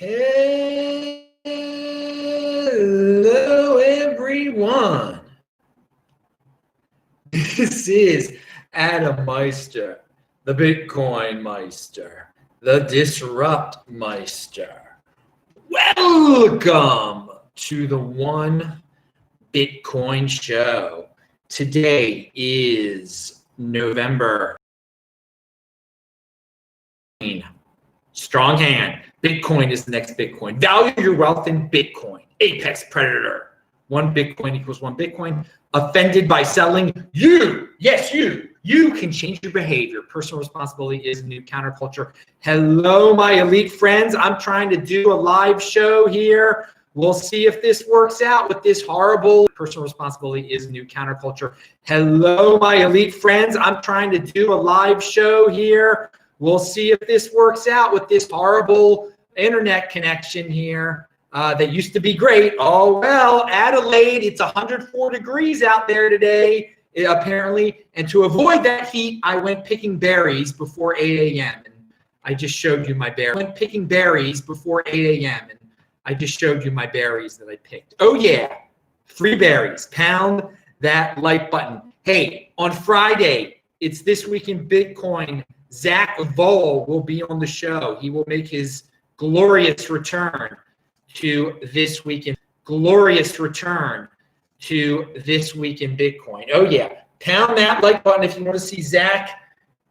Hello, everyone. This is Ammonium, the Bitcoinmeister, the Disruptmeister. Welcome to the One Bitcoin Show. Today is November. Strong hand. Bitcoin is the next Bitcoin. Value your wealth in Bitcoin. Apex predator. One Bitcoin equals one Bitcoin. Offended by selling? You. Yes, you. You can change your behavior. Personal responsibility is a new counterculture. Hello, my elite friends. I'm trying to do a live show here. We'll see if this works out with this horrible personal responsibility is a new counterculture. Hello, my elite friends. I'm trying to do a live show here. We'll see if this works out with this horrible internet connection here that used to be great. Oh, well, Adelaide, it's 104 degrees out there today, apparently. And to avoid that heat, I went picking berries before 8 a.m. And I just showed you my berries. I went picking berries before 8 a.m. And I just showed you my berries that I picked. Oh, yeah, 3 berries. Pound that like button. Hey, on Friday, it's This Week in Bitcoin. Zach Vol will be on the show. He will make his glorious return to This Week in Bitcoin. Oh yeah, pound that like button if you want to see Zach.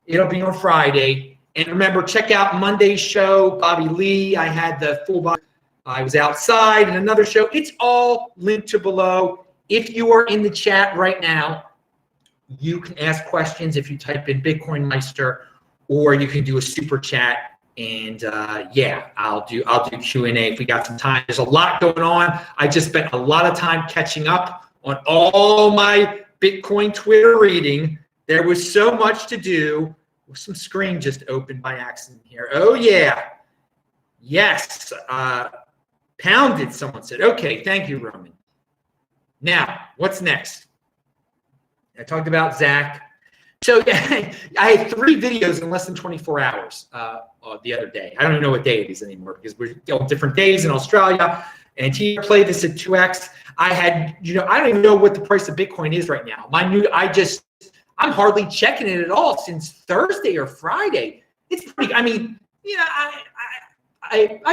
It'll be on Friday. And remember, check out Monday's show, Bobby Lee. I had the full body. I was outside in another show. It's all linked to below. If you are in the chat right now, you can ask questions if you type in Bitcoinmeister. Or you can do a super chat, and yeah, I'll do Q&A if we got some time. There's a lot going on. I just spent a lot of time catching up on all my Bitcoin Twitter reading. There was so much to do. Some screen just opened by accident here. Oh yeah, yes, pounded. Someone said, okay, thank you, Roman. Now, what's next? I talked about Zach. So yeah, I had 3 videos in less than 24 hours the other day. I don't even know what day it is anymore because we're on different days in Australia. And he played this at 2x. I had, I don't even know what the price of Bitcoin is right now. I'm hardly checking it at all since Thursday or Friday. It's pretty, I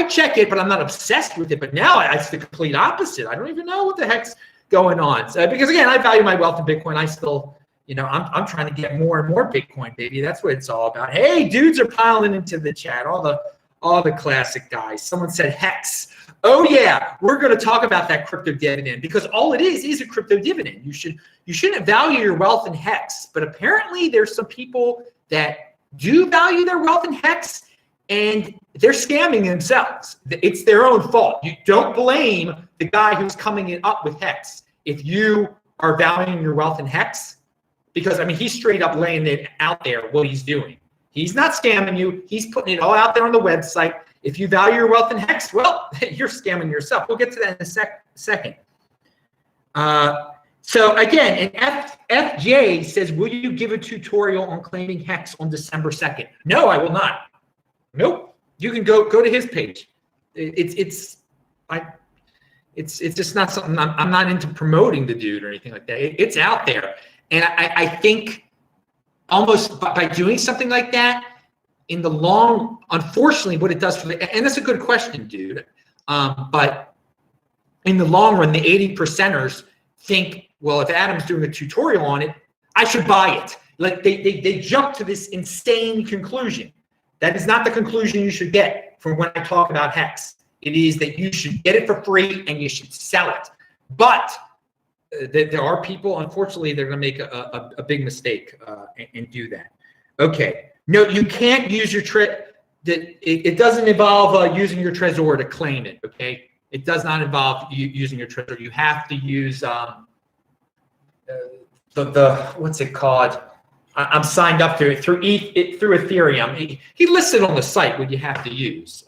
check it, but I'm not obsessed with it. But now it's the complete opposite. I don't even know what the heck's going on. So, because again, I value my wealth in Bitcoin. I still, I'm trying to get more and more Bitcoin, baby. That's what it's all about. Hey, dudes are piling into the chat. All the classic guys. Someone said Hex. Oh yeah, we're going to talk about that crypto dividend because all it is a crypto dividend. You shouldn't value your wealth in Hex, but apparently there's some people that do value their wealth in Hex, and they're scamming themselves. It's their own fault. You don't blame the guy who's coming up with Hex if you are valuing your wealth in Hex. Because, he's straight up laying it out there what he's doing. He's not scamming you. He's putting it all out there on the website. If you value your wealth in Hex, well, you're scamming yourself. We'll get to that in a second. So, again, and FJ says, will you give a tutorial on claiming Hex on December 2nd? No, I will not. Nope. You can go to his page. It's just not something I'm not into promoting the dude or anything like that. It's out there. And I think almost by doing something like that, in the unfortunately, what it does and that's a good question, dude. But in the long run, the 80%ers think, well, if Adam's doing a tutorial on it, I should buy it. Like they jump to this insane conclusion. That is not the conclusion you should get from when I talk about Hex. It is that you should get it for free and you should sell it. But there are people, unfortunately, they're going to make a big mistake and do that. Okay. No, you can't use your it doesn't involve using your Trezor to claim it, okay? It does not involve using your Trezor. You have to use what's it called? I'm signed up to it through Etherium. He listed on the site what you have to use.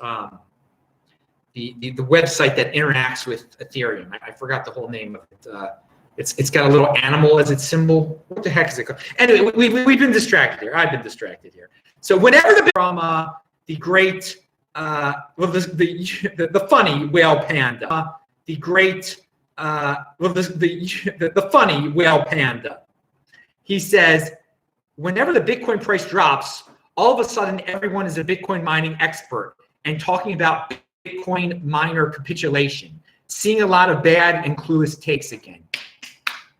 The website that interacts with Ethereum. I forgot the whole name of it. It's got a little animal as its symbol. What the heck is it called? Anyway, we've been distracted here. I've been distracted here. So whenever from the great the funny whale panda, the great, the funny whale panda. He says, whenever the Bitcoin price drops, all of a sudden everyone is a Bitcoin mining expert and talking about Bitcoin miner capitulation. Seeing a lot of bad and clueless takes again.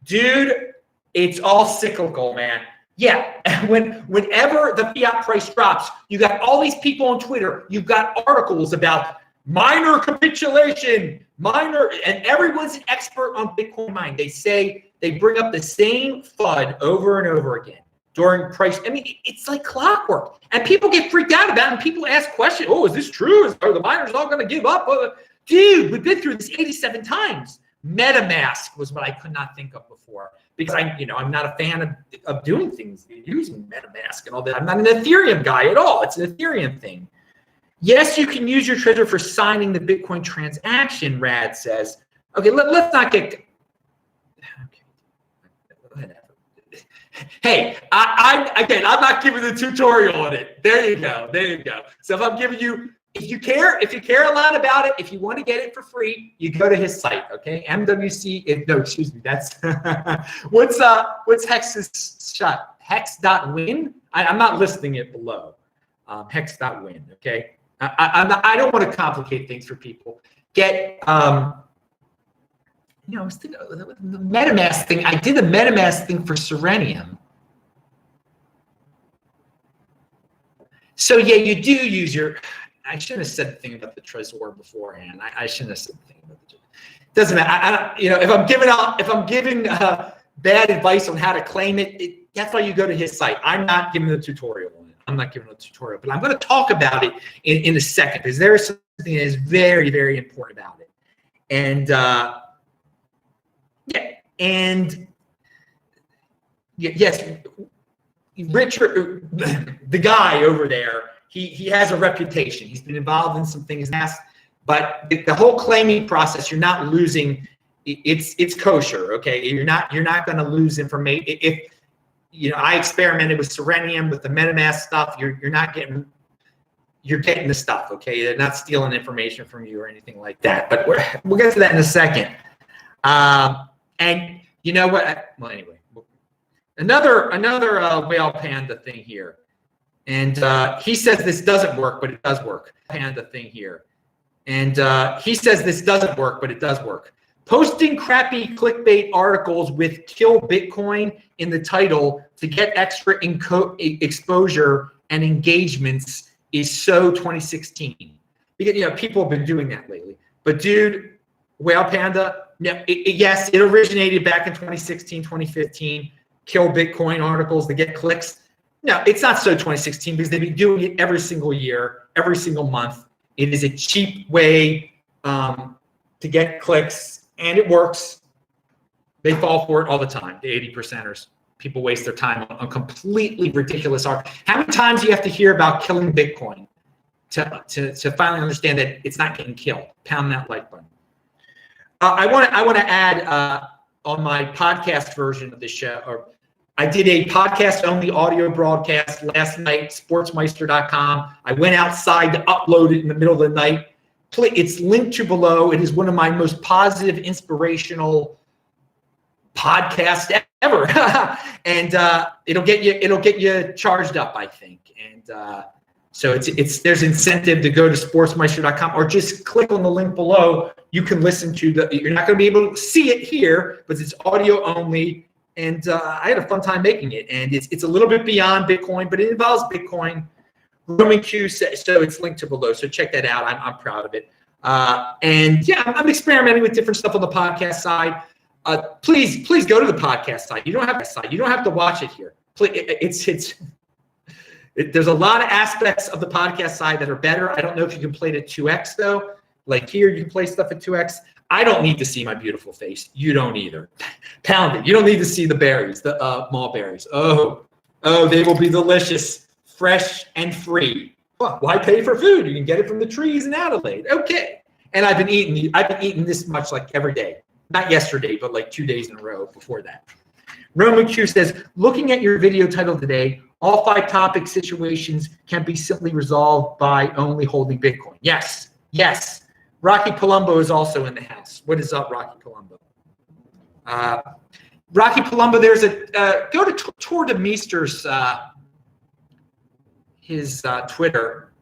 Dude, it's all cyclical, man. Yeah, whenever the fiat price drops, you got all these people on Twitter, you've got articles about miner capitulation, and everyone's an expert on Bitcoin mining. They bring up the same FUD over and over again during price. I mean, it's like clockwork. And people get freaked out about it, and people ask questions. Oh, is this true? Are the miners all going to give up? Dude, we've been through this 87 times. MetaMask was what I could not think of before, because I'm not a fan of doing things using MetaMask and all that. I'm not an Ethereum guy at all. It's an Ethereum thing. Yes, you can use your trezor for signing the Bitcoin transaction, Rad says. Okay, let's not get... Okay. Hey, I'm not giving the tutorial on it. There you go. So if I'm giving you... If you care a lot about it, if you want to get it for free, you go to his site, okay? MWC, no, excuse me, that's, what's Hex's shot? Hex.win? I'm not listing it below. Hex.win, okay? I don't want to complicate things for people. Get, I was thinking the MetaMask thing. I did the MetaMask thing for Serenium. So yeah, you do use your... I shouldn't have said the thing about the Trezor beforehand. I shouldn't have said the thing about the. Doesn't matter. I don't. If I'm giving bad advice on how to claim it, that's why you go to his site. I'm not giving a tutorial on it. I'm not giving a tutorial, but I'm going to talk about it in a second, because there is something that is very, very important about it. And yes, Richard, the guy over there. He has a reputation. He's been involved in some things, but the whole claiming process, you're not losing. It's kosher, okay? You're not going to lose information. If I experimented with Serenium, with the MetaMask stuff. You're getting the stuff, okay? They're not stealing information from you or anything like that. But we'll get to that in a second. And you know what? Well, anyway, another whale panda thing here. And he says this doesn't work, but it does work. Panda thing here. And he says this doesn't work, but it does work. Posting crappy clickbait articles with "kill Bitcoin" in the title to get extra exposure and engagements is so 2016. Because people have been doing that lately. But dude, whale panda, yes, it originated back in 2016, 2015. Kill Bitcoin articles to get clicks. No, it's not so 2016, because they've been doing it every single year, every single month. It is a cheap way to get clicks, and it works. They fall for it all the time, the 80%ers. People waste their time on completely ridiculous art. How many times do you have to hear about killing Bitcoin to finally understand that it's not getting killed? Pound that like button. I want to add on my podcast version of the show, I did a podcast-only audio broadcast last night, sportsmeister.com. I went outside to upload it in the middle of the night. It's linked to below. It is one of my most positive, inspirational podcasts ever. And it'll get you charged up, I think. And so there's incentive to go to sportsmeister.com, or just click on the link below. You can listen to you're not going to be able to see it here, but it's audio only. And I had a fun time making it, and it's a little bit beyond Bitcoin, but it involves Bitcoin. Roman Q says, so it's linked to below, so check that out. I'm proud of it. And yeah, I'm experimenting with different stuff on the podcast side. Please go to the podcast side. You don't have to watch it here. There's a lot of aspects of the podcast side that are better. I don't know if you can play it at 2x though. Like here, you can play stuff at 2x. I don't need to see my beautiful face. You don't either. Pound it. You don't need to see the berries, the mulberries. Oh, they will be delicious, fresh, and free. Well, why pay for food? You can get it from the trees in Adelaide. Okay. And I've been eating this much like every day. Not yesterday, but like 2 days in a row before that. Roman Q says, looking at your video title today, All 5 topic situations can be simply resolved by only holding Bitcoin. Yes, yes. Rocky Palumbo is also in the house. What is up, Rocky Palumbo? Rocky Palumbo, there's a go to Tour de Meester's his Twitter.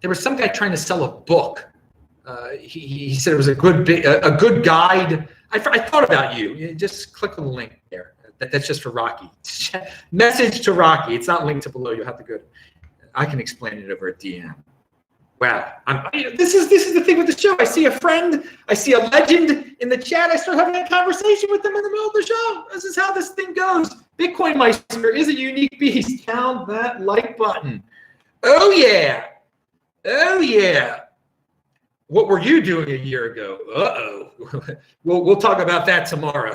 There was some guy trying to sell a book. He said it was a good guide. I thought about you. Just click on the link there. That's just for Rocky. Message to Rocky. It's not linked to below. You'll have to go. I can explain it over at DM. Wow. This is the thing with the show. I see a friend. I see a legend in the chat. I start having a conversation with them in the middle of the show. This is how this thing goes. Bitcoinmeister is a unique beast. Pound that like button. Oh yeah. Oh yeah. What were you doing a year ago? Uh-oh. We'll talk about that tomorrow.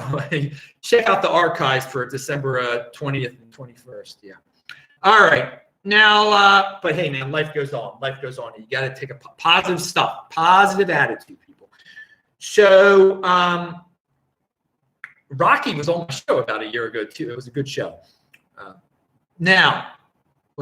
Check out the archives for December 20th and 21st. Yeah. All right. Now, but hey, man, life goes on. Life goes on. You got to take a positive stuff, positive attitude, people. So Rocky was on my show about a year ago, too. It was a good show.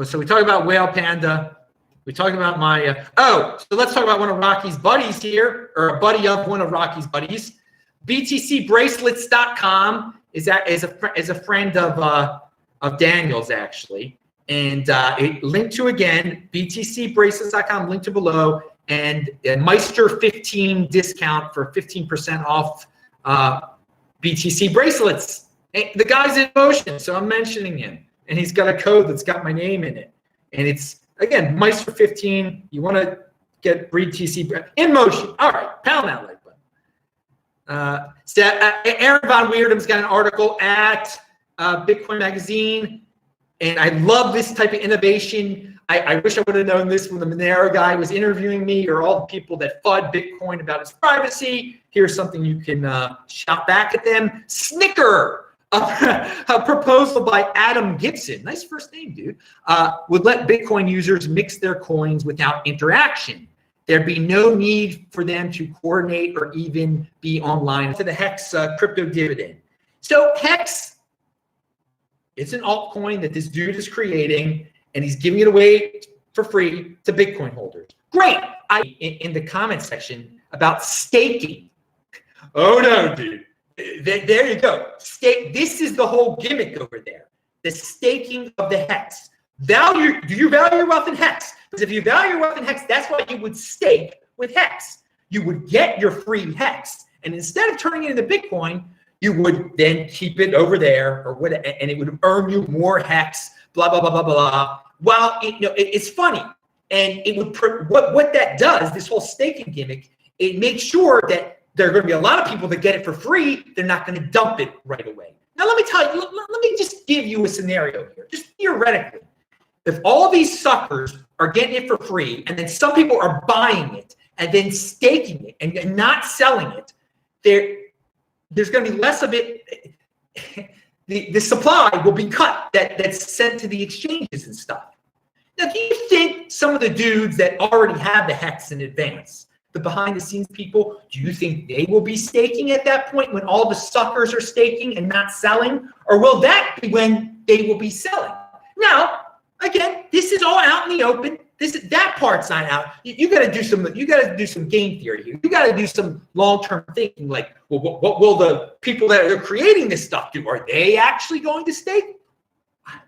So we talked about Whale Panda. We talked about my, so let's talk about one of Rocky's buddies here, or a buddy of one of Rocky's buddies. BTCbracelets.com is a friend of Daniel's, actually. And it linked to, again, BTCbracelets.com, linked to below, and a Meister 15 discount for 15% off BTC bracelets. The guy's in motion, so I'm mentioning him. And he's got a code that's got my name in it. And it's, again, Meister 15. You want to get BTC in motion. All right, pound that like button. Aaron Von Weirdum's got an article at Bitcoin Magazine, and I love this type of innovation. I wish I would have known this when the Monero guy was interviewing me, or all the people that FUD Bitcoin about its privacy. Here's something you can shout back at them. Snicker. A proposal by Adam Gibson, nice first name, dude, would let Bitcoin users mix their coins without interaction. There'd be no need for them to coordinate or even be online. To the Hex crypto dividend. So Hex, it's an altcoin that this dude is creating, and he's giving it away for free to Bitcoin holders. Great. In the comment section about staking. Oh no, dude. There you go. This is the whole gimmick over there. The staking of the Hex. Do you value your wealth in Hex? Because if you value your wealth in Hex, that's why you would stake with Hex. You would get your free Hex, and instead of turning it into Bitcoin, you would then keep it over there, or what, and it would earn you more Hex. Blah blah blah blah blah. Well, it's funny, and it would what that does. This whole staking gimmick, it makes sure that there are going to be a lot of people that get it for free. They're not going to dump it right away. Now, let me tell you, let me just give you a scenario here, just theoretically. If all these suckers are getting it for free, and then some people are buying it and then staking it and not selling it, there's going to be less of it. The supply will be cut that's sent to the exchanges and stuff. Now, do you think some of the dudes that already have the Hex in advance, the behind-the-scenes people, do you think they will be staking at that point when all the suckers are staking and not selling? Or will that be when they will be selling? Now, again, this is all out in the open. That part's not out. You got to do some game theory here. You got to do some long-term thinking. Like, well, what will the people that are creating this stuff do? Are they actually going to stake? I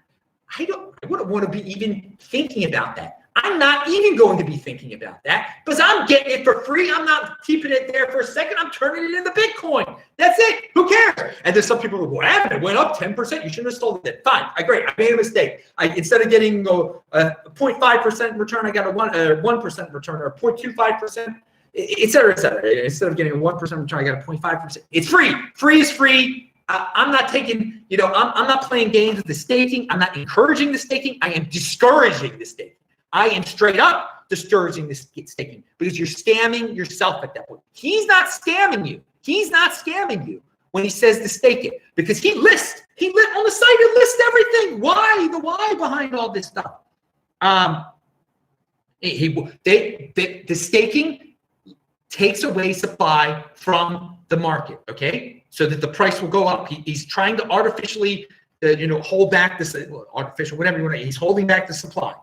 wouldn't want to be even thinking about that. I'm not even going to be thinking about that because I'm getting it for free. I'm not keeping it there for a second. I'm turning it into Bitcoin. That's it. Who cares? And there's some people who go, what happened? It went up 10%. You shouldn't have sold it. Fine. Great. I made a mistake. Instead of getting a 0.5% return, I got a 1% return, or 0.25%, et cetera, et cetera. Instead of getting a 1% return, I got a 0.5%. It's free. Free is free. I'm not taking, I'm not playing games with the staking. I'm not encouraging the staking. I am discouraging the staking. I am straight up discouraging this staking because you're scamming yourself at that point. He's not scamming you. He's not scamming you when he says to stake it, because he lists on the site. He lists everything. Why? The why behind all this stuff. The staking takes away supply from the market. Okay, so that the price will go up. He's trying to artificially hold back this artificial, whatever you want to. He's holding back the supply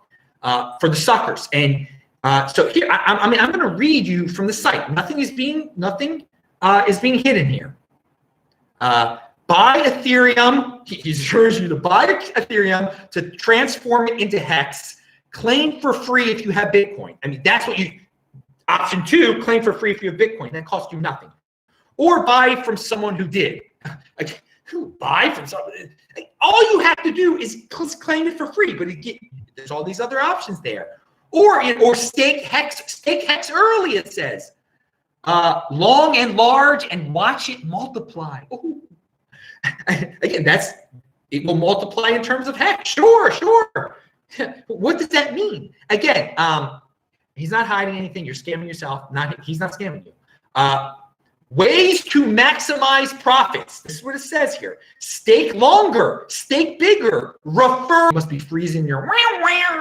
for the suckers. And so here, I'm going to read you from the site. Nothing is being hidden here. Buy Ethereum. He's urging you to buy Ethereum to transform it into Hex. Claim for free if you have Bitcoin. I mean, that's what you. Option 2, claim for free if you have Bitcoin. That costs you nothing. Or buy from someone who did. Like, who buy from someone? Like, all you have to do is claim it for free. But there's all these other options there. Or stake Hex early. It says long and large and watch it multiply. Ooh. Again, it will multiply in terms of Hex. Sure. What does that mean? Again, he's not hiding anything. You're scamming yourself. He's not scamming you. Ways to maximize profits. This is what it says here. Stake longer, stake bigger, refer. You must be freezing your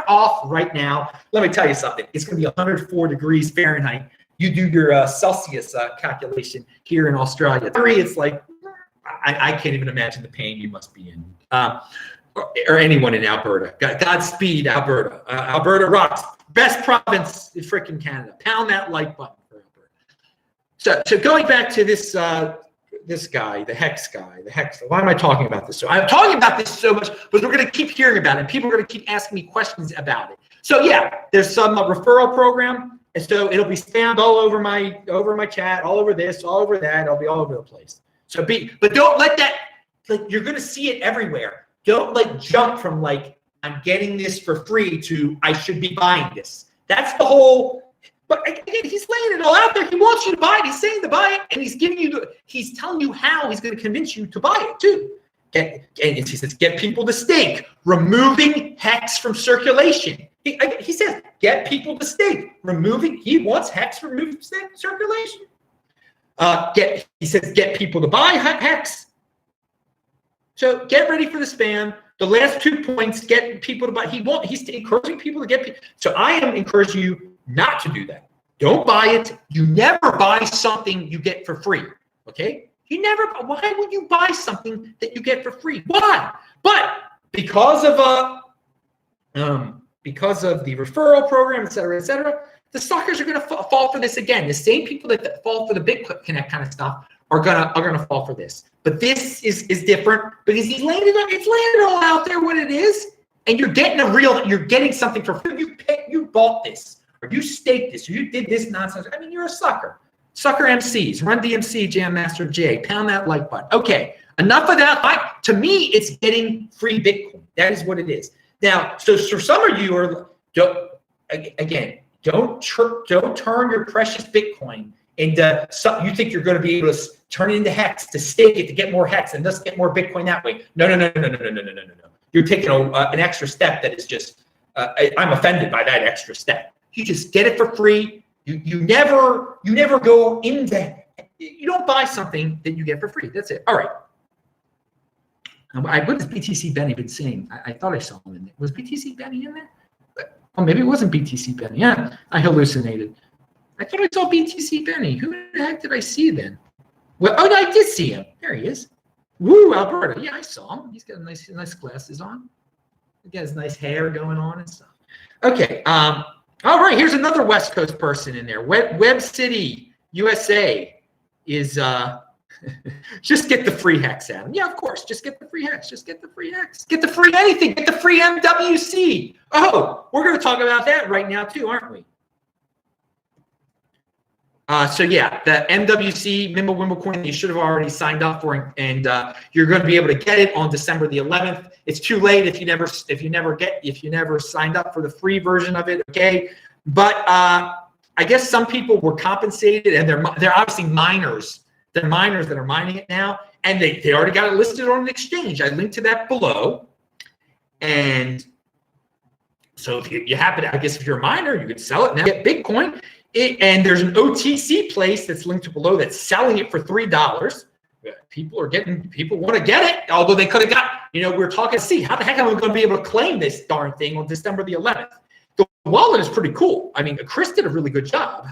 off right now. Let me tell you something. It's going to be 104 degrees Fahrenheit. You do your Celsius calculation here in Australia. It's like, I can't even imagine the pain you must be in. Or anyone in Alberta. Godspeed, Alberta. Alberta rocks. Best province in freaking Canada. Pound that like button for Alberta. So going back to this guy, the Hex guy, why am I talking about this? So I'm talking about this so much because we're going to keep hearing about it. And people are going to keep asking me questions about it. So yeah, there's some referral program, and so it'll be spammed all over my chat, all over this, all over that. It'll be all over the place. But don't let that. Like, you're going to see it everywhere. Don't jump from I'm getting this for free to I should be buying this. That's the whole. But again, he's laying it all out there. He wants you to buy it. He's saying to buy it, and he's telling you how he's going to convince you to buy it too. And he says, get people to stake, removing Hex from circulation. He says, get people to stake, he wants Hex removed from circulation. He says, get people to buy Hex. So get ready for the spam. The last 2 points, get people to buy. He's encouraging people to get people. So I am encouraging you not to do that. Don't buy it. You never buy something you get for free. Okay? Why would you buy something that you get for free? Why? But because of the referral program, et cetera, the suckers are going to fall for this again. The same people that fall for the Bitcoin Connect kind of stuff are gonna fall for this. But this is different because it's laying it all out there what it is, and you're getting something for free. You bought this, or you staked this, or you did this nonsense. I mean, you're a sucker. Sucker MCs, Run DMC, Jam Master J, pound that like button. Okay, enough of that. To me, it's getting free Bitcoin. That is what it is. Now, so for some of you don't turn your precious Bitcoin into something you think you're going to be able to turn it into Hex, to stake it, to get more Hex, and thus get more Bitcoin that way. No. You're taking an extra step that is just, I'm offended by that extra step. You just get it for free. You never go into, you don't buy something that you get for free. That's it. All right. What has BTC Benny been saying? I thought I saw him in there. Was BTC Benny in there? Oh, maybe it wasn't BTC Benny. Yeah, I hallucinated. I thought I saw BTC Benny. Who the heck did I see then? Well, oh, no, I did see him. There he is. Woo, Alberta. Yeah, I saw him. He's got nice glasses on. He got his nice hair going on and stuff. Okay. All right. Here's another West Coast person in there. Web City, USA is just get the free Hex, Adam. Yeah, of course. Just get the free Hex. Just get the free Hex. Get the free anything. Get the free MWC. Oh, we're going to talk about that right now too, aren't we? So yeah, the MWC Mimble coin you should have already signed up for, and you're going to be able to get it on December the 11th. It's too late if you never signed up for the free version of it. Okay, but I guess some people were compensated, and they're obviously miners. They're miners that are mining it now, and they already got it listed on an exchange. I linked to that below, and so if you happen to, I guess if you're a miner, you could sell it now, get Bitcoin. And there's an OTC place that's linked to below that's selling it for $3. People want to get it, although they could have got, we're talking, how the heck am I going to be able to claim this darn thing on December the 11th? The wallet is pretty cool. I mean, Chris did a really good job.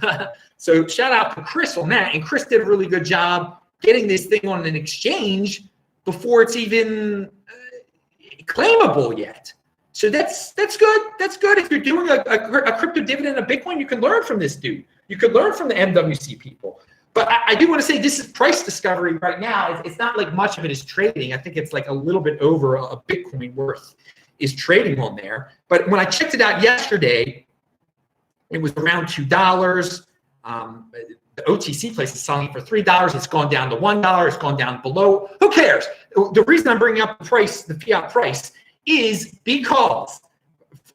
So shout out to Chris on that. And Chris did a really good job getting this thing on an exchange before it's even, claimable yet. So that's good. That's good. If you're doing a crypto dividend of Bitcoin, you can learn from this dude. You could learn from the MWC people. But I do want to say this is price discovery right now. It's not like much of it is trading. I think it's like a little bit over a Bitcoin worth is trading on there. But when I checked it out yesterday, it was around $2. The OTC place is selling it for $3. It's gone down to $1. It's gone down below. Who cares? The reason I'm bringing up the price, the fiat price, is because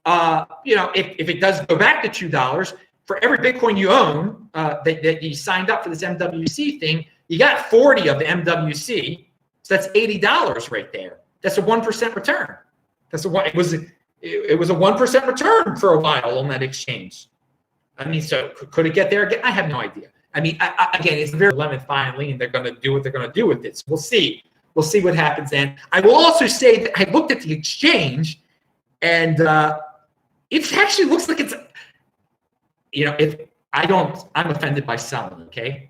if it does go back to $2, for every Bitcoin you own that you signed up for this MWC thing, you got 40 of the MWC, so that's $80 right there. That's a 1% return. It was a 1% return for a while on that exchange. I mean, so could it get there again? I have no idea. I mean, again, it's very lemon finally, and they're going to do what they're going to do with it. So we'll see. We'll see what happens then. I will also say that I looked at the exchange, and it actually looks like it's, I'm offended by selling, okay?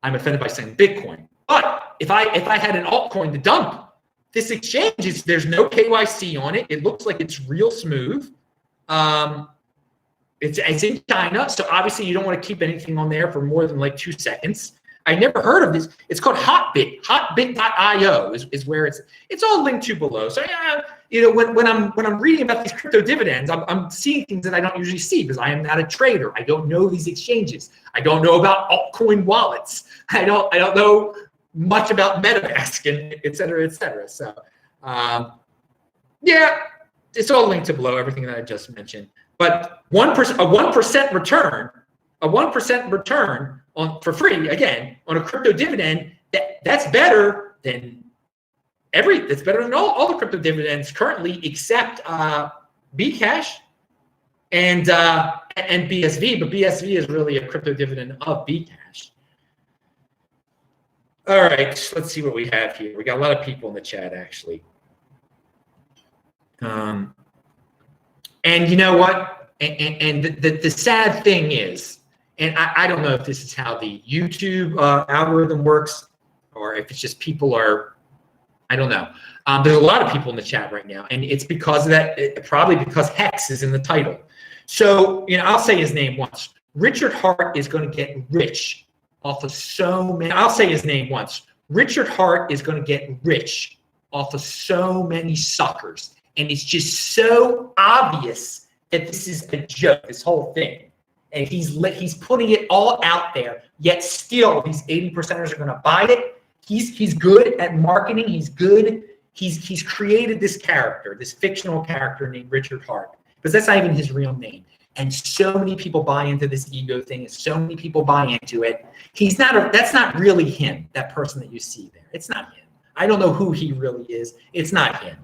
I'm offended by selling Bitcoin. But if I had an altcoin to dump, this exchange there's no KYC on it. It looks like it's real smooth. It's in China, so obviously you don't want to keep anything on there for more than like 2 seconds. I never heard of this. It's called Hotbit. Hotbit.io is where it's all linked to below. So when I'm reading about these crypto dividends, I'm seeing things that I don't usually see because I am not a trader. I don't know these exchanges. I don't know about altcoin wallets. I don't know much about MetaMask and et cetera, et cetera. So it's all linked to below, everything that I just mentioned. But a 1% return, for free, again, on a crypto dividend, that's better than all the crypto dividends currently, except Bcash and BSV. But BSV is really a crypto dividend of Bcash. All right, let's see what we have here. We got a lot of people in the chat, actually. And you know what? And the sad thing is, and I don't know if this is how the YouTube algorithm works, or if it's just people are, I don't know. There's a lot of people in the chat right now, and it's because of that. Probably because Hex is in the title. So I'll say his name once. Richard Hart is going to get rich off of so many. I'll say his name once. Richard Hart is going to get rich off of so many suckers, and it's just so obvious that this is a joke. This whole thing. And he's putting it all out there, yet still these 80%ers are going to buy it. He's good at marketing. He's good. He's created this character, this fictional character named Richard Hart, because that's not even his real name. And so many people buy into this ego thing, and so mane people buy into it. That's not really him, that person that you see there. It's not him. I don't know who he really is. It's not him.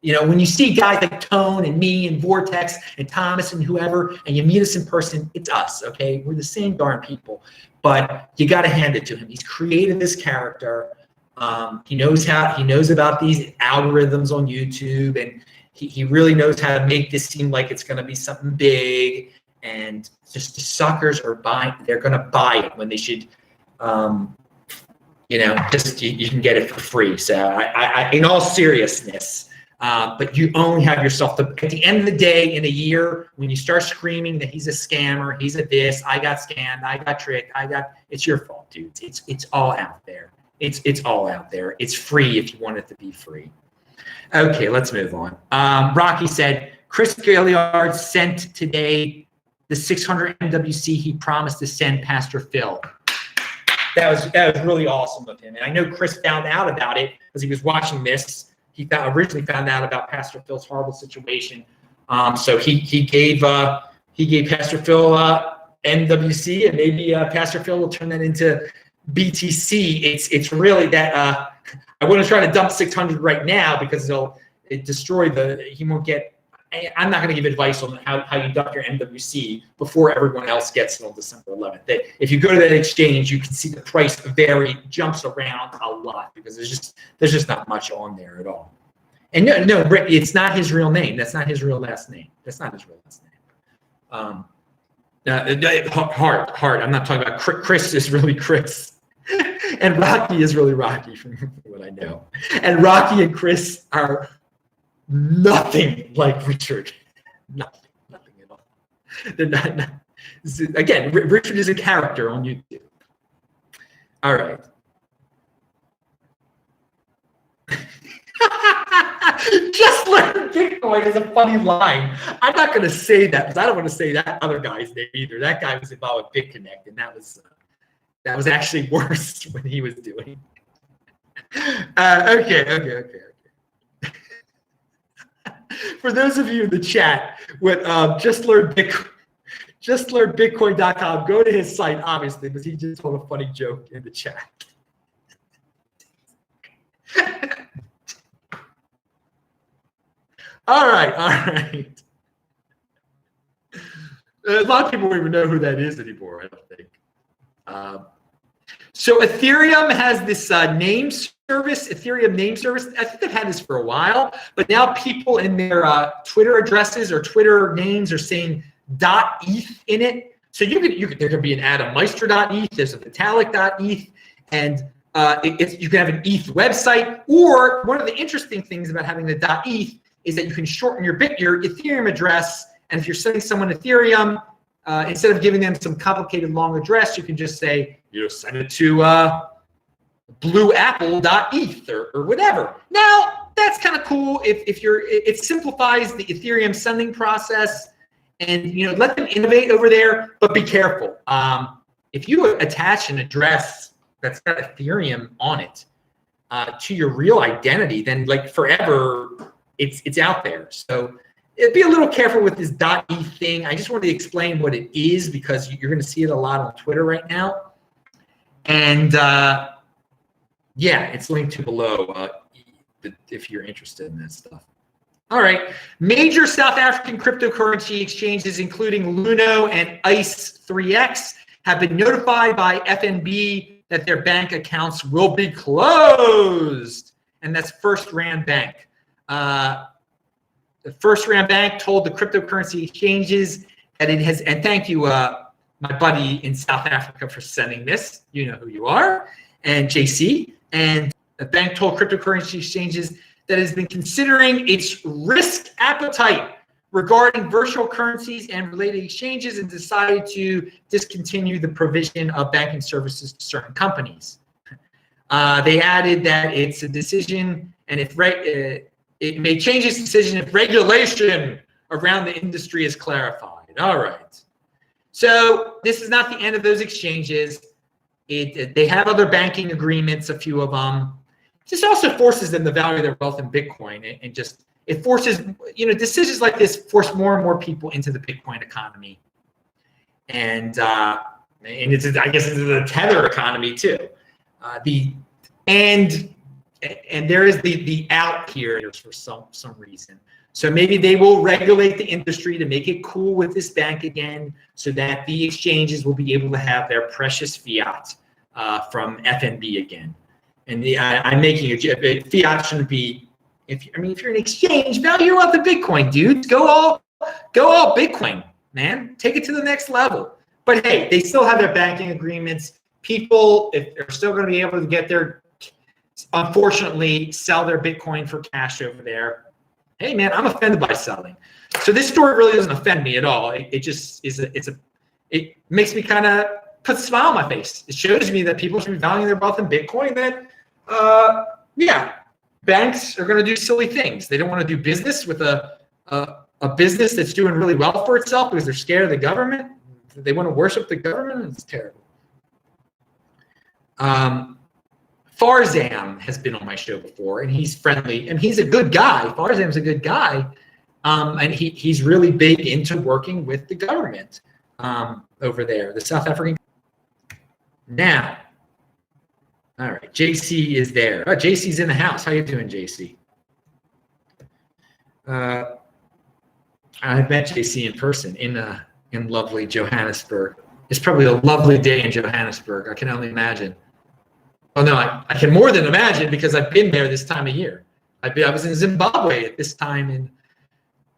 When you see guys like Tone and me and Vortex and Thomas and whoever, and you meet us in person, it's us, okay? We're the same darn people. But you got to hand it to him. He's created this character. He knows about these algorithms on YouTube, and he really knows how to make this seem like it's going to be something big. And just the suckers are buying. They're going to buy it when they should. You can get it for free. So I in all seriousness. But you only have yourself at the end of the day in a year, when you start screaming that he's a scammer, he's a this, I got scammed, I got tricked, it's your fault, dude. It's all out there. It's all out there. It's free if you want it to be free. Okay, let's move on. Rocky said, Chris Gilliard sent today the 600 MWC he promised to send Pastor Phil. That was really awesome of him. And I know Chris found out about it because he was watching this. He originally found out about Pastor Phil's horrible situation, so he gave Pastor Phil MWC, and maybe Pastor Phil will turn that into BTC. It's really that I wouldn't try to dump 600 right now because it destroy he won't get. I'm not going to give advice on how you dump your MWC before everyone else gets it on December 11th. That if you go to that exchange, you can see the price jumps around a lot because there's just not much on there at all. And no, it's not his real name. That's not his real last name. That's not his real last name. Hard. I'm not talking about Chris. Is really Chris, and Rocky is really Rocky from what I know. And Rocky and Chris are nothing like Richard. Nothing at all. They're not again, Richard is a character on YouTube. All right. Just learn Bitcoin is a funny line. I'm not going to say that because I don't want to say that other guy's name either. That guy was involved with BitConnect, and that was actually worse when he was doing. Okay. For those of you in the chat, with just learn Bitcoin.com, go to his site, obviously, because he just told a funny joke in the chat. All right. A lot of people don't even know who that is anymore, I don't think. So Ethereum has this name service, Ethereum name service. I think they've had this for a while, but now people in their Twitter addresses or Twitter names are saying .eth in it. So you could there could be an Ammonium.eth, there's a Vitalik.eth, and you can have an ETH website. Or one of the interesting things about having the .eth is that you can shorten your Ethereum address, and if you're sending someone Ethereum, instead of giving them some complicated long address, you can just say, send it to blueapple.eth or whatever. Now, that's kind of cool it simplifies the Ethereum sending process, and let them innovate over there, but be careful. If you attach an address that's got Ethereum on it to your real identity, then like forever, it's out there. So be a little careful with this .eth thing. I just wanted to explain what it is because you're going to see it a lot on Twitter right now. And yeah, it's linked to below if you're interested in that stuff. All right. Major South African cryptocurrency exchanges, including Luno and ICE3X, have been notified by FNB that their bank accounts will be closed. And that's FirstRand Bank. The FirstRand Bank told the cryptocurrency exchanges that it has, and thank you, my buddy in South Africa, for sending this. You know who you are, and JC. And the bank told cryptocurrency exchanges that it has been considering its risk appetite regarding virtual currencies and related exchanges and decided to discontinue the provision of banking services to certain companies. They added that it's a decision, and if it may change its decision if regulation around the industry is clarified. All right. So this is not the end of those exchanges. They have other banking agreements, a few of them. This also forces them to value their wealth in Bitcoin, and just it forces, decisions like this force more and more people into the Bitcoin economy, and it's, I guess, into the Tether economy too. And there is the out here for some reason. So maybe they will regulate the industry to make it cool with this bank again, so that the exchanges will be able to have their precious fiat from FNB again. And I'm making a fiat shouldn't be. If you're an exchange, value out the Bitcoin, dudes. Go all Bitcoin, man. Take it to the next level. But hey, they still have their banking agreements. People, if they're still going to be able to get their, unfortunately, sell their Bitcoin for cash over there. Hey, man, I'm offended by selling. So this story really doesn't offend me at all. It just is. It makes me kind of put a smile on my face. It shows me that people should be valuing their wealth in Bitcoin. That, yeah. Banks are going to do silly things. They don't want to do business with a business that's doing really well for itself because they're scared of the government. They want to worship the government. It's terrible. Farzam has been on my show before, and he's friendly, and he's a good guy. Farzam's a good guy, and he's really big into working with the government over there, the South African. Now, all right, JC is there. Oh, JC's in the house. How you doing, JC? I met JC in person in lovely Johannesburg. It's probably a lovely day in Johannesburg. I can only imagine. Oh no, I can more than imagine because I've been there this time of year. I was in Zimbabwe at this time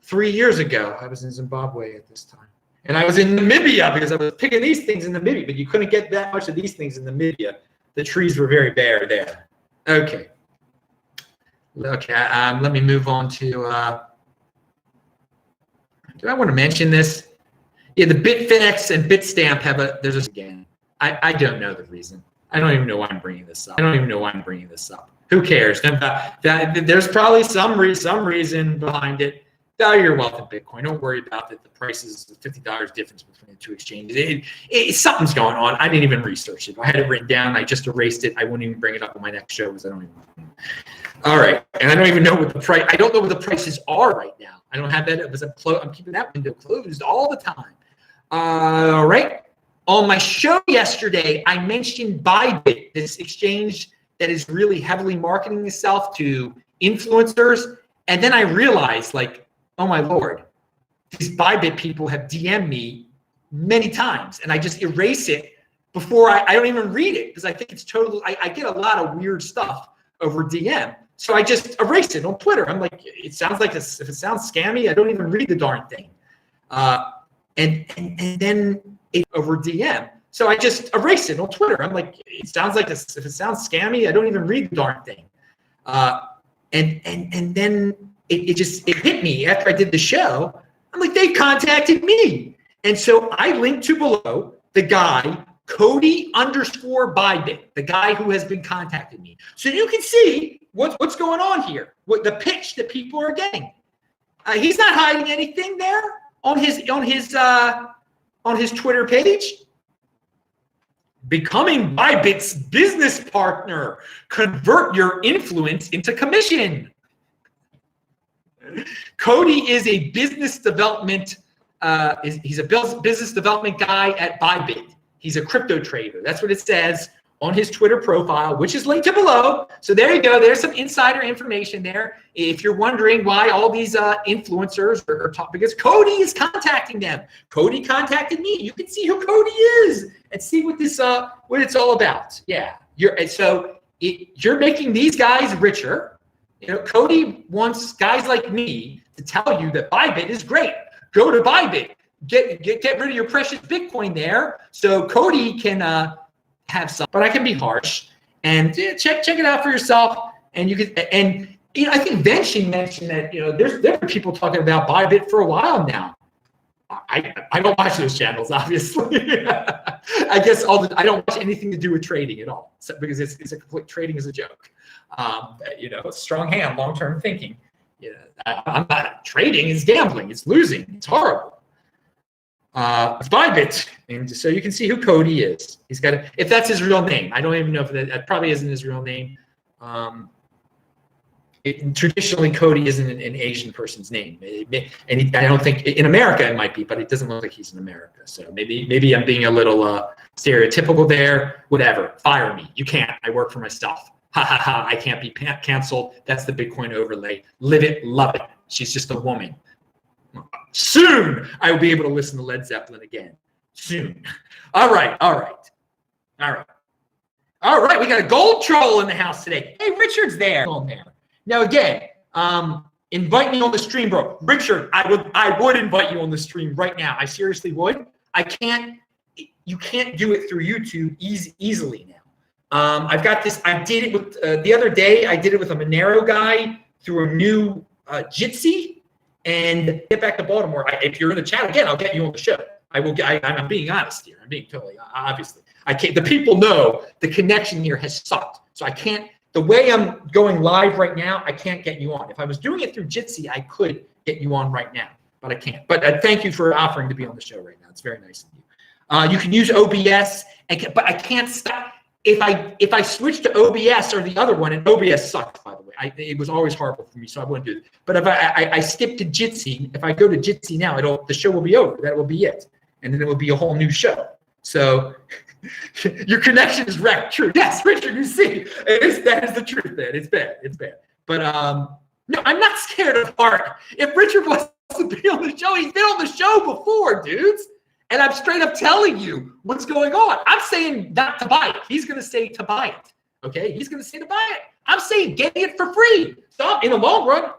3 years ago. I was in Zimbabwe at this time. And I was in Namibia because I was picking these things in Namibia, but you couldn't get that much of these things in Namibia. The trees were very bare there. Okay. Okay, let me move on to, do I want to mention this? Yeah, the Bitfinex and Bitstamp have there's a, again, I don't know the reason. I don't even know why I'm bringing this up. Who cares? There's probably some reason behind it. Value your wealth in Bitcoin. Don't worry about it. The price is $50 difference between the two exchanges. Something's going on. I didn't even research it. I had it written down. I just erased it. I won't even bring it up on my next show because I don't even. All right, and I don't even know what the price. I don't know what the prices are right now. I don't have that. I'm keeping that window closed all the time. All right. On my show yesterday, I mentioned Bybit, this exchange that is really heavily marketing itself to influencers. And then I realized, like, oh my Lord, these Bybit people have DM'd me many times. And I just erase it before I don't even read it because I think it's totally, I get a lot of weird stuff over DM. So I just erase it on Twitter. I'm like, it sounds like if it sounds scammy, I don't even read the darn thing. And then it over DM. So I just erase it on Twitter. I'm like, it sounds like if it sounds scammy, I don't even read the darn thing. And then it hit me after I did the show. I'm like, they contacted me. And so I linked to below the guy, Cody_Bybit, the guy who has been contacting me. So you can see what's going on here, what the pitch that people are getting. He's not hiding anything there on his Twitter page. Becoming Bybit's business partner. Convert your influence into commission. Cody is a business development. He's a business development guy at Bybit. He's a crypto trader. That's what it says on his Twitter profile, which is linked to below. So there you go. There's some insider information there. If you're wondering why all these influencers are talking, because Cody is contacting them. Cody contacted me. You can see who Cody is and see what this what it's all about. Yeah, you're making these guys richer. You know, Cody wants guys like me to tell you that Bybit is great. Go to Bybit. Get rid of your precious Bitcoin there, so Cody can have some. But I can be harsh and check it out for yourself. And you can I think Venshi mentioned that there are people talking about Bybit for a while now. I don't watch those channels, obviously. I guess I don't watch anything to do with trading at all, because it's a complete trading is a joke. Strong hand, long-term thinking. I'm not trading. It's gambling. It's losing. It's horrible. It's Bybit, and so you can see who Cody is. He's got if that's his real name. I don't even know if that probably isn't his real name. Traditionally, Cody isn't an Asian person's name, and I don't think in America it might be, but it doesn't look like he's in America. So maybe I'm being a little stereotypical there. Whatever, fire me. You can't. I work for myself. Ha ha ha! I can't be canceled. That's the Bitcoin overlay. Live it, love it. She's just a woman. Soon I will be able to listen to Led Zeppelin again. Soon. All right. We got a gold troll in the house today. Hey, Richard's there. Now again, invite me on the stream, bro. Richard, I would invite you on the stream right now. I seriously would. You can't do it through YouTube easily now. I've got this. I did it with the other day. I did it with a Monero guy through a new Jitsi. And get back to Baltimore. If you're in the chat again, I'll get you on the show. I'm being honest here. I'm being totally obviously. I can't. The people know the connection here has sucked. So I can't. The way I'm going live right now, I can't get you on. If I was doing it through Jitsi, I could get you on right now, but I can't. But thank you for offering to be on the show right now. It's very nice of you. You can use OBS, but I can't stop. If I switch to OBS or the other one, and OBS sucks, by the way. It was always horrible for me, so I wouldn't do it. But if I skip to Jitsi, if I go to Jitsi now, the show will be over. That will be it, and then it will be a whole new show. So your connection is wrecked. True. Yes, Richard, you see, that is the truth, man. It's bad. But no, I'm not scared of Mark. If Richard wants to be on the show, he's been on the show before, dudes. And I'm straight up telling you what's going on. I'm saying not to buy it. He's going to say to buy it. Okay? He's going to say to buy it. I'm saying getting it for free. So in the long run,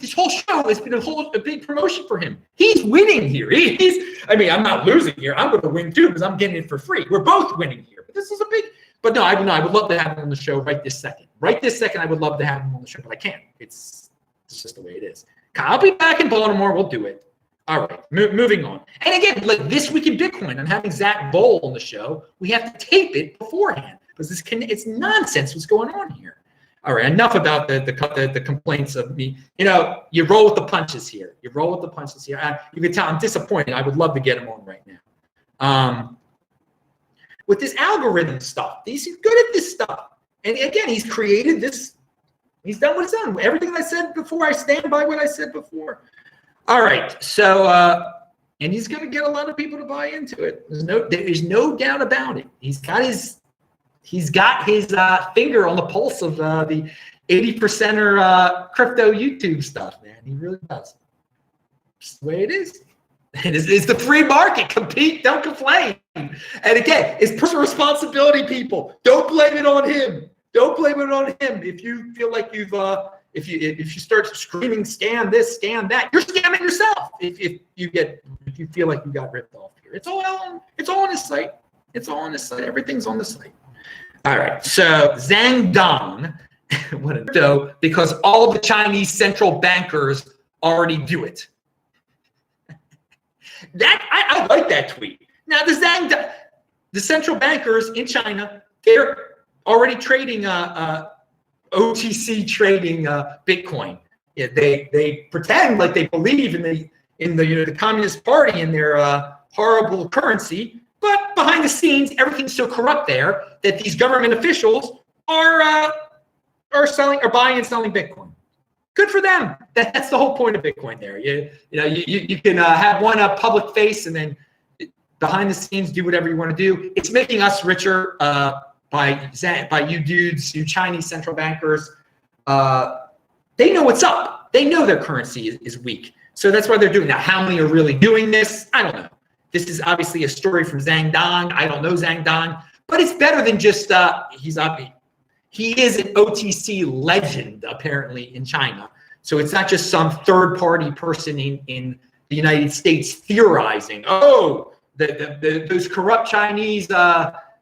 this whole show has been a big promotion for him. He's winning here. I'm not losing here. I'm going to win too because I'm getting it for free. We're both winning here. But this is a big, But no, I would love to have him on the show right this second. Right this second, I would love to have him on the show, but I can't. It's just the way it is. I'll be back in Baltimore. We'll do it. All right, moving on. And again, like This Week in Bitcoin, I'm having Zach Bowl on the show. We have to tape it beforehand because it's nonsense what's going on here. All right, enough about the complaints of me. You roll with the punches here. You roll with the punches here. You can tell I'm disappointed. I would love to get him on right now. With this algorithm stuff, he's good at this stuff. And again, he's created this. He's done what he's done. Everything I said before, I stand by what I said before. All right, so and he's going to get a lot of people to buy into it. There's no doubt about it. He's got his finger on the pulse of the 80%er crypto YouTube stuff, man. He really does. It's the way it is. It's the free market. Compete, don't complain. And again, it's personal responsibility, people. Don't blame it on him. Don't blame it on him. If you feel like you've if you start screaming scam this, scam that, you're scamming yourself. If you feel like you got ripped off here. It's all on his site. It's all on his site. Everything's on the site. All right. So Zhang Dong, because all the Chinese central bankers already do it. I like that tweet. Now the central bankers in China, they're already trading OTC trading Bitcoin. Yeah, they pretend like they believe in the Communist Party and their horrible currency, but behind the scenes, everything's so corrupt there that these government officials are buying and selling Bitcoin. Good for them. That's the whole point of Bitcoin. There, you can have one public face and then behind the scenes do whatever you want to do. It's making us richer. By you dudes, you Chinese central bankers, they know what's up. They know their currency is weak. So that's why they're doing that. How many are really doing this? I don't know. This is obviously a story from Zhang Dong. I don't know Zhang Dong, but it's better than just he is an OTC legend apparently in China. So it's not just some third-party person in the United States theorizing, those corrupt Chinese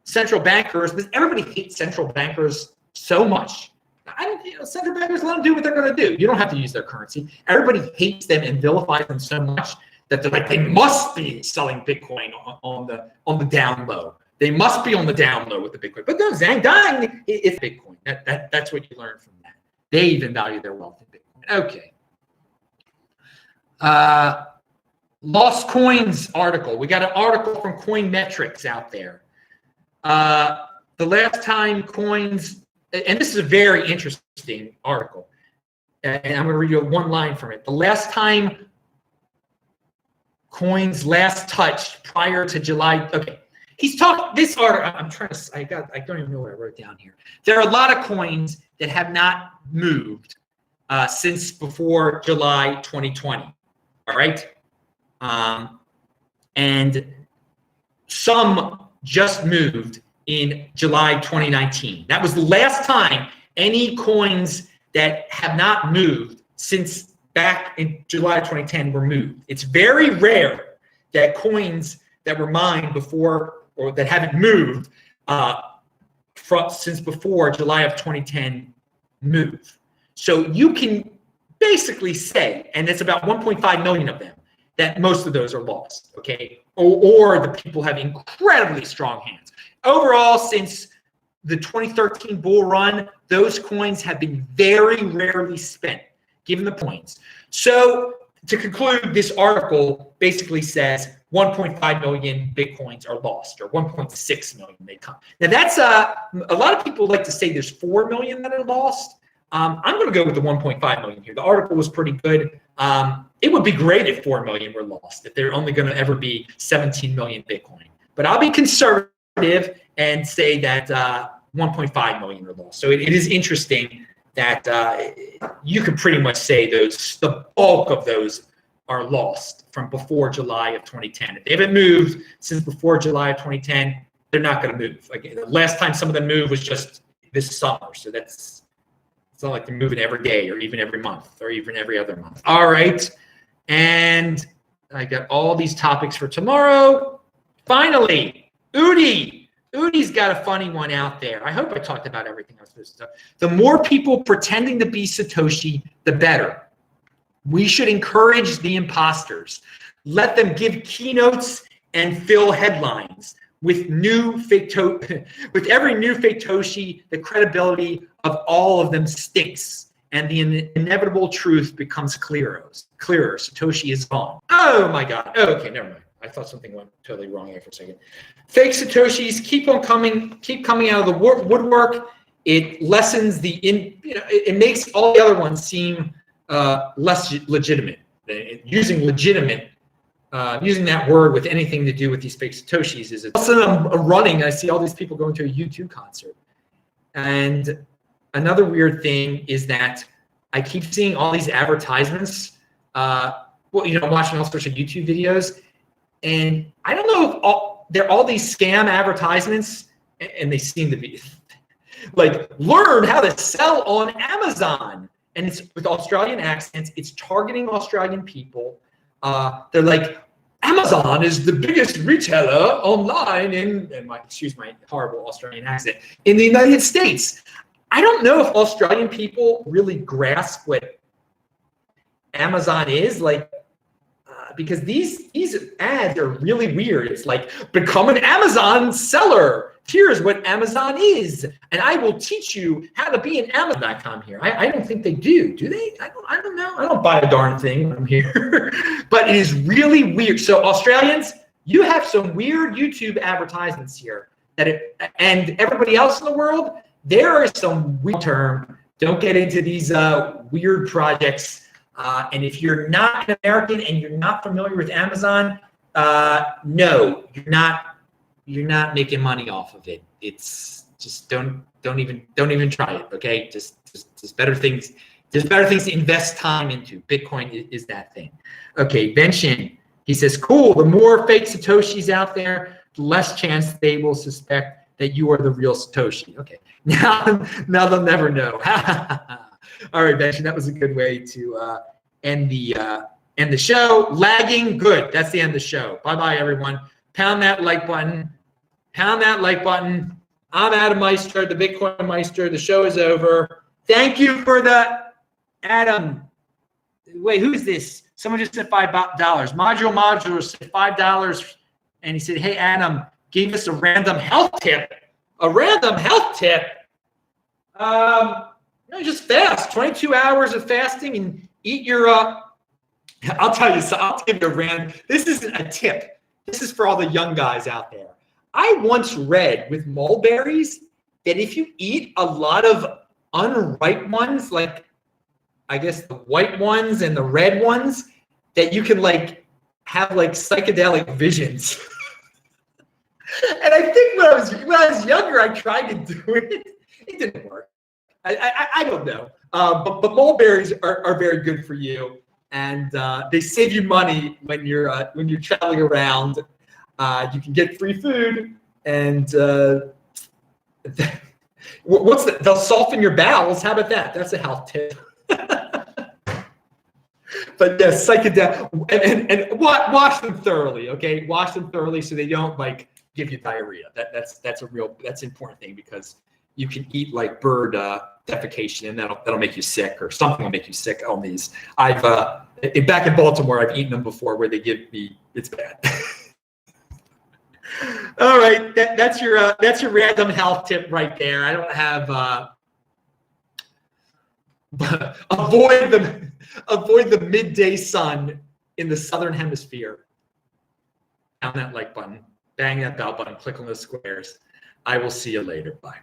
central bankers, because everybody hates central bankers so much. Central bankers, let them do what they're going to do. You don't have to use their currency. Everybody hates them and vilifies them so much that they're like, they must be selling Bitcoin on the down low. They must be on the down low with the Bitcoin. But no, Zhang Dong, it's Bitcoin. That's what you learn from that. They even value their wealth in Bitcoin. Okay. Lost Coins article. We got an article from Coin Metrics out there. The last time coins, and this is a very interesting article, and I'm going to read you one line from it. The last time coins last touched prior to July. Okay, he's talking this article. I'm trying to. I don't even know what I wrote down here. There are a lot of coins that have not moved since before July 2020. All right, and some just moved in July 2019. That was the last time any coins that have not moved since back in July 2010 were moved. It's very rare that coins that were mined before or that haven't moved since before July of 2010 move. So you can basically say, and it's about 1.5 million of them, that most of those are lost, okay? Or the people have incredibly strong hands. Overall, since the 2013 bull run, those coins have been very rarely spent, given the points. So to conclude, this article basically says 1.5 million Bitcoins are lost, or 1.6 million they come. Now that's a lot of people like to say there's 4 million that are lost. I'm going to go with the 1.5 million here. The article was pretty good. It would be great if 4 million were lost, if they're only going to ever be 17 million Bitcoin. But I'll be conservative and say that 1.5 million are lost. So it is interesting that you could pretty much say the bulk of those are lost from before July of 2010. If they haven't moved since before July of 2010, they're not going to move. Again, the last time some of them moved was just this summer. So it's not like they're moving every day or even every month or even every other month. All right. And I got all these topics for tomorrow. Finally, Udi, Udi's got a funny one out there. I hope I talked about everything I was supposed to talk. The more people pretending to be Satoshi, the better. We should encourage the imposters. Let them give keynotes and fill headlines. With new fake with every new fake Toshi, the credibility of all of them stinks, and the inevitable truth becomes clearer. Satoshi is gone. Oh my God. Oh, okay, never mind. I thought something went totally wrong there for a second. Fake Satoshis keep coming out of the woodwork. It lessens it makes all the other ones seem less legitimate. Using that word with anything to do with these fake Satoshis is also I'm running. I see all these people going to a U2 concert. And another weird thing is that I keep seeing all these advertisements. Watching all sorts of YouTube videos. And I don't know if they're all these scam advertisements, and they seem to be like, learn how to sell on Amazon. And it's with Australian accents. It's targeting Australian people. They're like, Amazon is the biggest retailer online excuse my horrible Australian accent, in the United States. I don't know if Australian people really grasp what Amazon is like, because these ads are really weird. It's like, become an Amazon seller. Here's what Amazon is, and I will teach you how to be an Amazon.com here. I don't think they do they? I don't know. I don't buy a darn thing when I'm here. But it is really weird. So Australians, you have some weird YouTube advertisements here. And everybody else in the world, there is some weird term. Don't get into these weird projects. And if you're not an American and you're not familiar with Amazon, no, you're not making money off of it. It's just don't even try it. Okay, just better things. There's better things to invest time into. Bitcoin is that thing. Okay, Benshin, he says, cool. The more fake Satoshis out there, the less chance they will suspect that you are the real Satoshi. Okay, now they'll never know. All right, Benshin, that was a good way to end the show. Lagging, good. That's the end of the show. Bye-bye, everyone. Pound that like button. Pound that like button. I'm Admmeister, the Bitcoinmeister. The show is over. Thank you for the Adam. Wait, who is this? Someone just said $5. Modular said $5, and he said, "Hey Adam, gave us a random health tip. A random health tip. Just fast. 22 hours of fasting and eat your. I'll tell you. So I'll give you a random. This isn't a tip. This is for all the young guys out there. I once read with mulberries that if you eat a lot of unripe ones, like I guess the white ones and the red ones, that you can have psychedelic visions. And I think when I was younger, I tried to do it. It didn't work. I don't know. But mulberries are very good for you, and they save you money when you're traveling around. You can get free food, and they'll soften your bowels. How about that? That's a health tip. But yes, psychedelic, and wash them thoroughly. Okay, wash them thoroughly so they don't give you diarrhea. That's an important thing, because you can eat bird defecation, and that'll make you sick, or something will make you sick on these. I've back in Baltimore, I've eaten them before, where they give me, it's bad. All right, that's your random health tip right there. I don't have avoid the midday sun in the southern hemisphere. Pound that like button, bang that bell button, click on those squares. I will see you later. Bye.